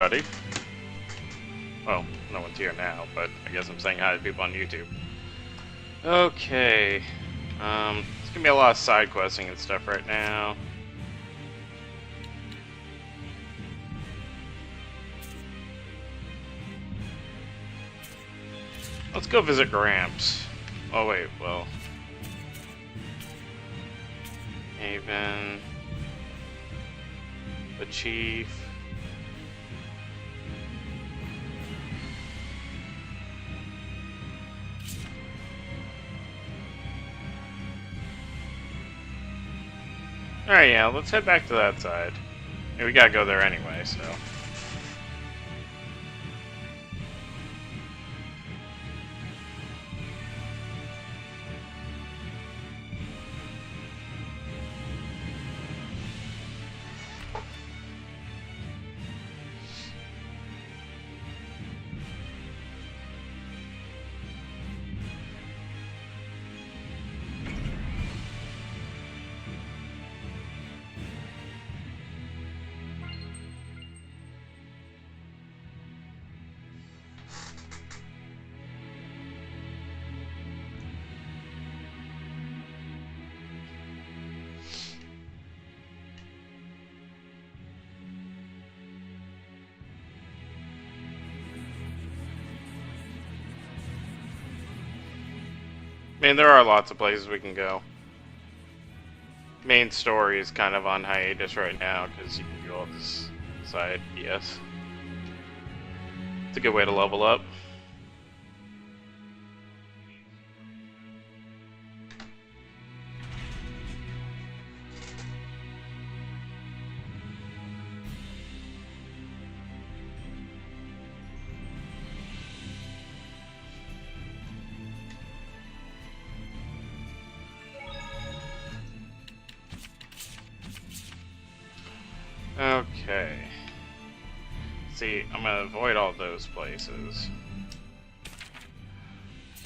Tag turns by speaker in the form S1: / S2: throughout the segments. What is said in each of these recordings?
S1: Buddy. Well, no one's here now, but I guess I'm saying hi to people on YouTube. Okay. It's gonna be a lot of side questing and stuff right now. Let's go visit Gramps. Oh wait, well. Haven. The Chief. Alright, yeah, let's head back to that side. Yeah, we gotta go there anyway, so. I mean, there are lots of places we can go. Main story is kind of on hiatus right now because you can do all this side BS. It's a good way to level up. Okay. See, I'm gonna avoid all those places.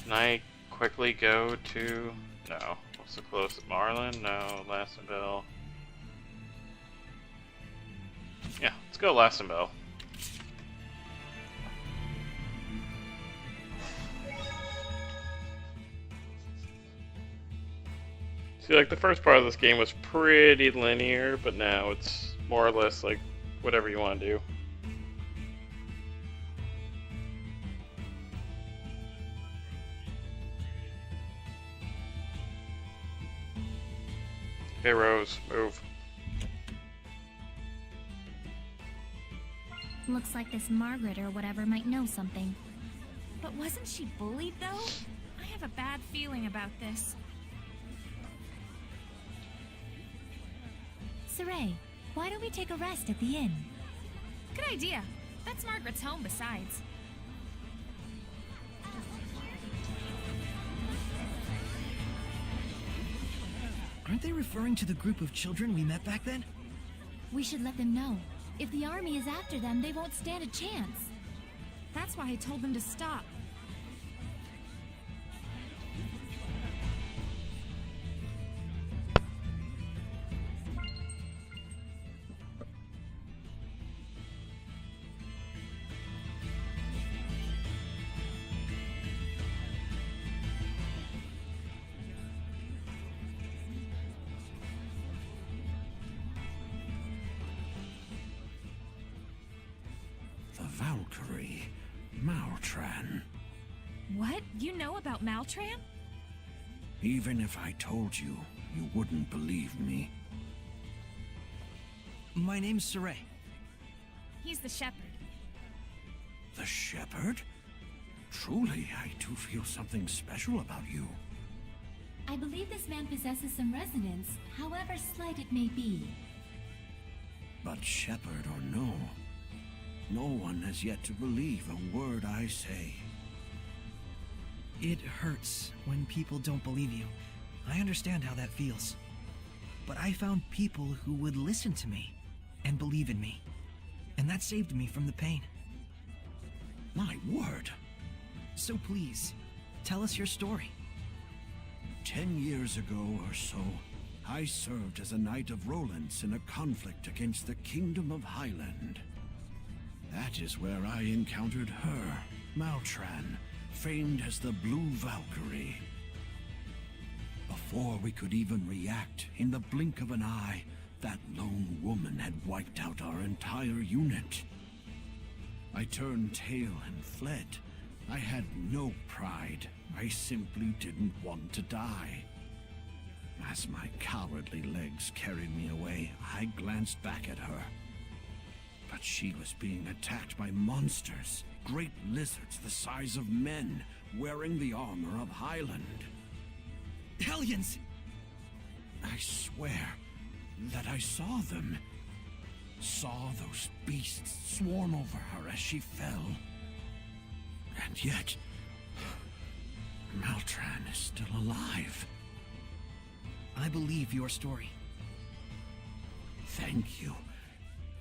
S1: Can I quickly go to... No. What's the closest? Marlin? No. Lassenville. Yeah, let's go Lassenville. See, like, the first part of this game was pretty linear, but now it's more or less like whatever you want to do. Hey, Rose, move.
S2: Looks like this Margaret or whatever might know something.
S3: But wasn't she bullied, though? I have a bad feeling about this.
S2: Saray, why don't we take a rest at the inn?
S3: Good idea. That's Margaret's home, besides.
S4: Aren't they referring to the group of children we met back then?
S2: We should let them know. If the army is after them, they won't stand a chance.
S3: That's why I told them to stop.
S4: The Valkyrie, Maltran.
S3: What? You know about Maltran?
S4: Even if I told you, you wouldn't believe me. My name's Saray.
S3: He's the shepherd.
S4: The Shepherd? Truly, I do feel something special about you.
S2: I believe this man possesses some resonance, however slight it may be.
S4: But Shepherd or no, no one has yet to believe a word I say.
S5: It hurts when people don't believe you. I understand how that feels. But I found people who would listen to me and believe in me. And that saved me from the pain.
S4: My word!
S5: So please, tell us your story.
S4: 10 years ago or so, I served as a knight of Rollins in a conflict against the Kingdom of Highland. That is where I encountered her, Maltran, famed as the Blue Valkyrie. Before we could even react, in the blink of an eye, that lone woman had wiped out our entire unit. I turned tail and fled. I had no pride. I simply didn't want to die. As my cowardly legs carried me away, I glanced back at her. But she was being attacked by monsters, great lizards the size of men, wearing the armor of Highland.
S5: Hellions!
S4: I swear that I saw them. Saw those beasts swarm over her as she fell. And yet, Maltran is still alive.
S5: I believe your story.
S4: Thank you.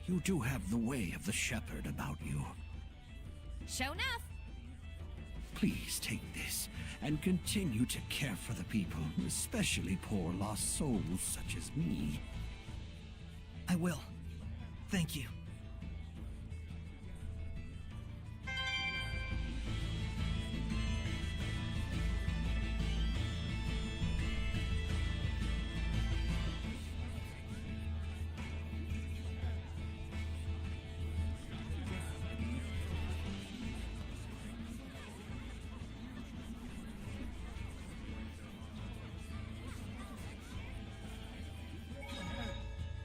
S4: You do have the way of the shepherd about you.
S3: Show enough.
S4: Please take this and continue to care for the people, especially poor lost souls such as me.
S5: I will. Thank you.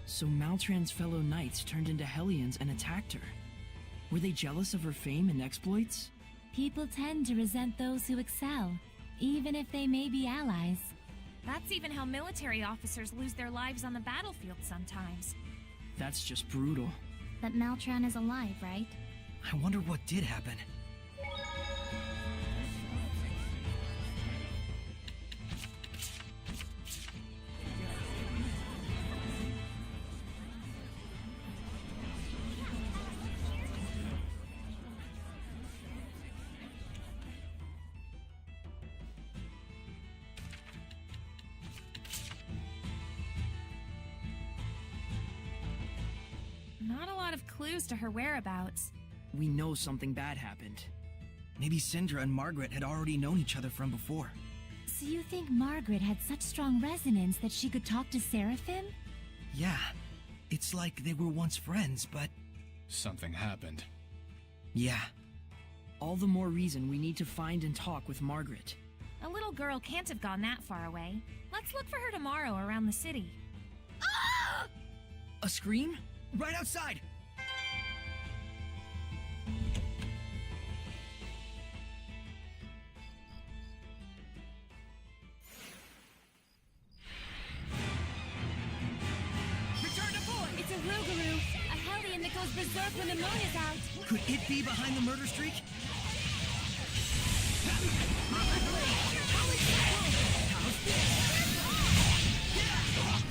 S5: So Maltran's fellow knights turned into Hellions and attacked her. Were they jealous of her fame and exploits?
S2: People tend to resent those who excel, even if they may be allies.
S3: That's even how military officers lose their lives on the battlefield sometimes.
S5: That's just brutal.
S2: But Maltran is alive, right?
S5: I wonder what did happen.
S3: Not a lot of clues to her whereabouts.
S5: We know something bad happened. Maybe Syndra and Margaret had already known each other from before.
S2: So you think Margaret had such strong resonance that she could talk to Seraphim?
S5: Yeah. It's like they were once friends, but...
S6: Something happened.
S5: Yeah. All the more reason we need to find and talk with Margaret.
S3: A little girl can't have gone that far away. Let's look for her tomorrow around the city.
S5: A scream? Right outside!
S2: Return to boy! It's a Rougarou, a Hellion that goes berserk when the moon is out.
S5: Could it be behind the murder streak?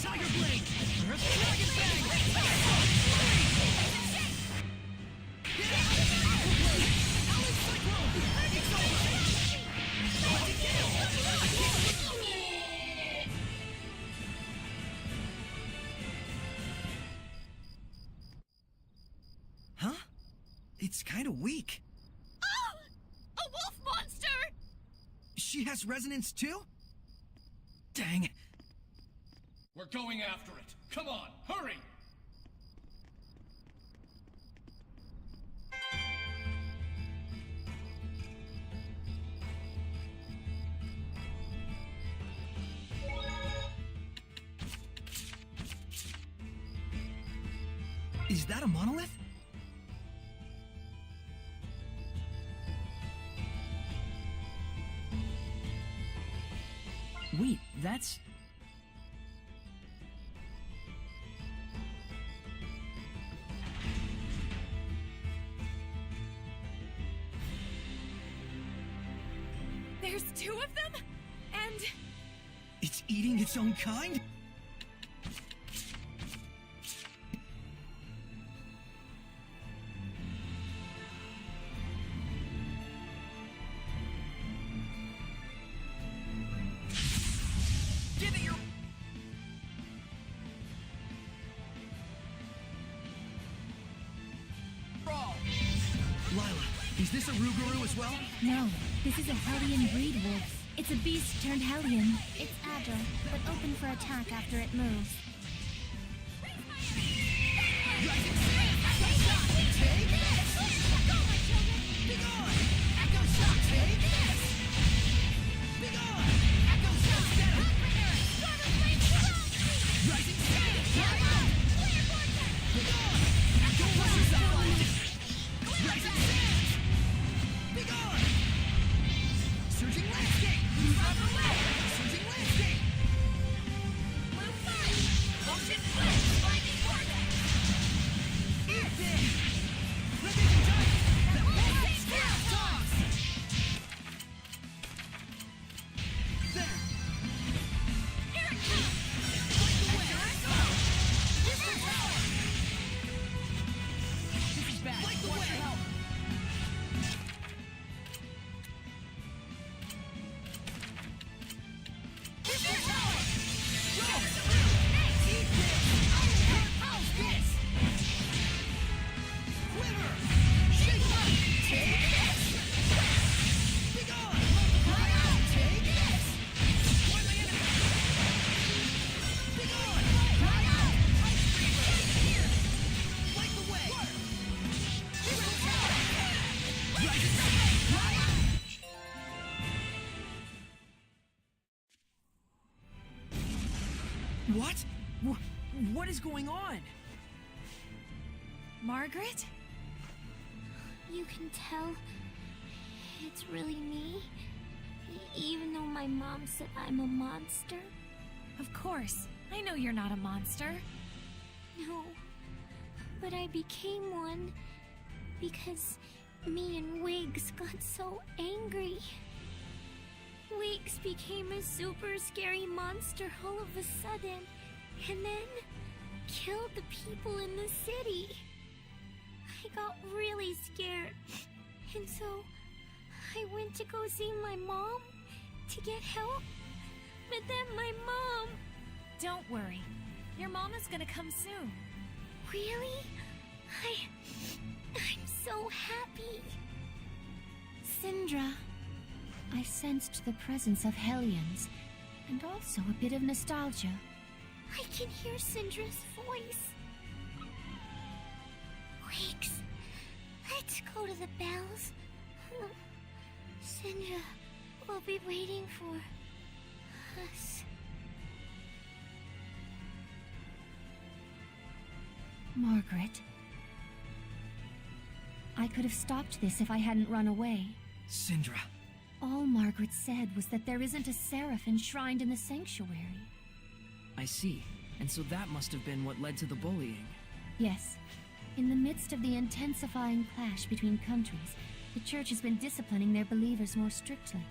S5: Tiger Blade! Dragon Fang! Huh? It's kind of weak.
S3: Oh! A wolf monster!
S5: She has resonance too? Dang.
S6: We're going after it. Come on, hurry!
S5: Is that a monolith? Wait, that's...
S3: There's two of them? And...
S5: It's eating its own kind? Give it your... Brawl! Is this a Rougarou as well?
S2: No, this is a Hellion breed wolf. It's a beast turned Hellion.
S7: It's agile, but open for attack after it moves.
S5: What? What is going on?
S3: Margaret?
S7: You can tell it's really me, even though my mom said I'm a monster.
S3: Of course. I know you're not a monster.
S7: No, but I became one because me and Wiggs got so angry. Wiggs became a super scary monster all of a sudden, and then killed the people in the city. I got really scared, and so I went to go see my mom to get help, but then my mom...
S3: Don't worry. Your mom is gonna come soon.
S7: Really? I'm so happy.
S2: Syndra, I sensed the presence of Hellions, and also a bit of nostalgia.
S7: I can hear Syndra's voice. Wiggs, let's go to the bells. Syndra will be waiting for us.
S2: Margaret. I could have stopped this if I hadn't run away.
S5: Syndra.
S2: All Margaret said was that there isn't a seraph enshrined in the sanctuary.
S5: I see. And so that must have been what led to the bullying.
S2: Yes. In the midst of the intensifying clash between countries, the Church has been disciplining their believers more strictly.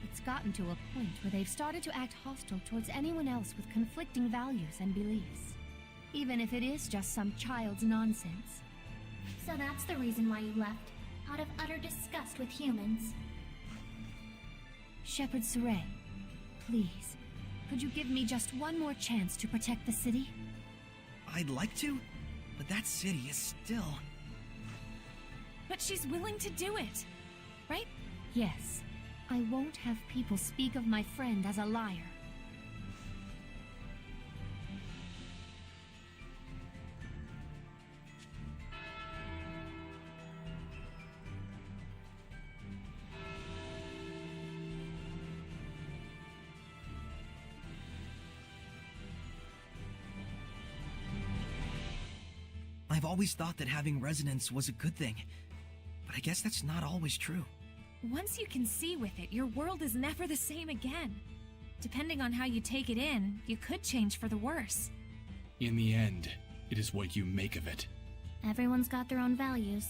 S2: It's gotten to a point where they've started to act hostile towards anyone else with conflicting values and beliefs. Even if it is just some child's nonsense.
S7: So that's the reason why you left, out of utter disgust with humans.
S2: Shepherd Saray, please, could you give me just one more chance to protect the city?
S5: I'd like to, but that city is still...
S3: But she's willing to do it, right?
S2: Yes. I won't have people speak of my friend as a liar.
S5: I've always thought that having resonance was a good thing, but I guess that's not always true.
S3: Once you can see with it, your world is never the same again. Depending on how you take it in, you could change for the worse.
S6: In the end, it is what you make of it.
S7: Everyone's got their own values.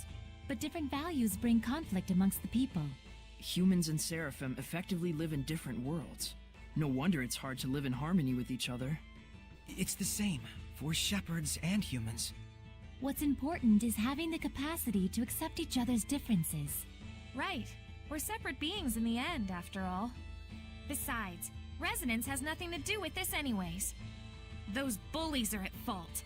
S2: But different values bring conflict amongst the people.
S5: Humans and Seraphim effectively live in different worlds. No wonder it's hard to live in harmony with each other. It's the same for shepherds and humans.
S2: What's important is having the capacity to accept each other's differences.
S3: Right. We're separate beings in the end, after all. Besides, resonance has nothing to do with this anyways. Those bullies are at fault.